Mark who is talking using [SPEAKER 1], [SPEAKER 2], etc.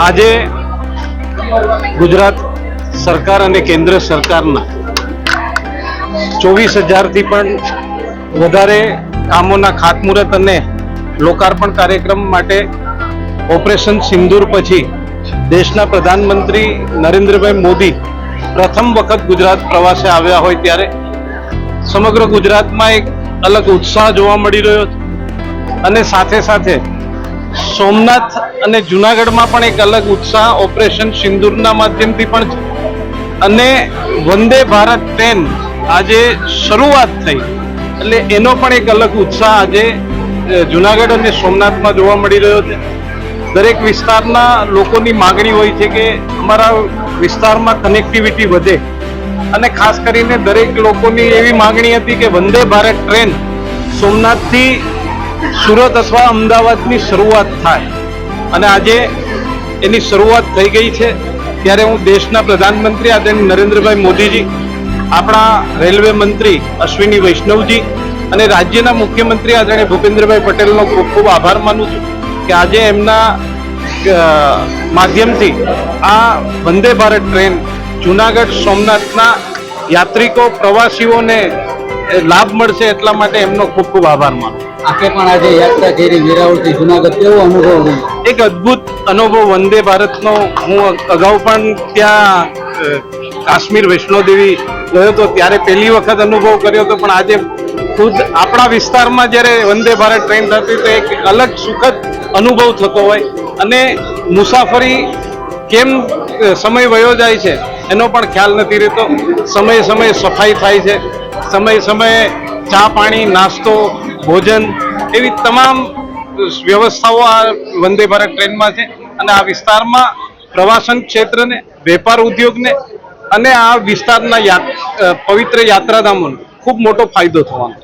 [SPEAKER 1] આજે ગુજરાત સરકાર અને કેન્દ્ર સરકારના 24,000 થી પણ વધારે કામોના ખાતમુહૂર્ત અને લોકાર્પણ કાર્યક્રમ માટે ઓપરેશન સિંદૂર પછી દેશના પ્રધાનમંત્રી નરેન્દ્રભાઈ મોદી પ્રથમ વખત ગુજરાત પ્રવાસે આવ્યા હોય ત્યારે સમગ્ર ગુજરાતમાં એક અલગ ઉત્સાહ જોવા મળી રહ્યો છે અને સાથે સાથે સોમનાથ અને જુનાગઢમાં પણ એક અલગ ઉત્સાહ ઓપરેશન સિંદૂરના માધ્યમથી પણ છે અને વંદે ભારત ટ્રેન આજે શરૂઆત થઈ એટલે એનો પણ એક અલગ ઉત્સાહ આજે જુનાગઢ અને સોમનાથમાં જોવા મળી રહ્યો છે. દરેક વિસ્તારના લોકોની માગણી હોય છે કે અમારા વિસ્તારમાં કનેક્ટિવિટી વધે અને ખાસ કરીને દરેક લોકોની એવી માગણી હતી કે વંદે ભારત ટ્રેન સોમનાથથી સુરત અથવા અમદાવાદની શરૂઆત થાય અને આજે એની શરૂઆત થઈ ગઈ છે. ત્યારે હું દેશના પ્રધાનમંત્રી આદરણીય નરેન્દ્રભાઈ મોદીજી, આપણા રેલવે મંત્રી અશ્વિની વૈષ્ણવજી અને રાજ્યના મુખ્યમંત્રી આદરણીય ભૂપેન્દ્રભાઈ પટેલનો ખૂબ ખૂબ આભાર માનું છું કે આજે એમના માધ્યમથી આ વંદે ભારત ટ્રેન જુનાગઢ સોમનાથના યાત્રિકો પ્રવાસીઓને લાભ મળશે એટલા માટે એમનો ખૂબ ખૂબ આભાર માનું.
[SPEAKER 2] આપે પણ આજે યાત્રા કરી વેરાવળથી જુનાગઢ, કેવો અનુભવ રહ્યો?
[SPEAKER 1] એક અદ્ભુત અનુભવ વંદે ભારતનો. હું અગાઉ પણ ત્યાં કાશ્મીર વૈષ્ણોદેવી ગયો હતો ત્યારે પહેલી વખત અનુભવ કર્યો હતો, પણ આજે ખુદ આપણા વિસ્તારમાં જ્યારે વંદે ભારત ટ્રેન થતી તો એક અલગ સુખદ અનુભવ થતો હોય અને મુસાફરી કેમ સમય વયો જાય છે એનો પણ ખ્યાલ નથી રહેતો. સમયે સમયે સફાઈ થાય છે, સમયે સમયે ચા પાણી નાસ્તો ભોજન એવી તમામ વ્યવસ્થાઓ આ વંદે ભારત ટ્રેનમાં છે અને આ વિસ્તારમાં પ્રવાસન ક્ષેત્રને, વેપાર ઉદ્યોગને અને આ વિસ્તારના પવિત્ર યાત્રાધામોને ખૂબ મોટો ફાયદો થવાનો.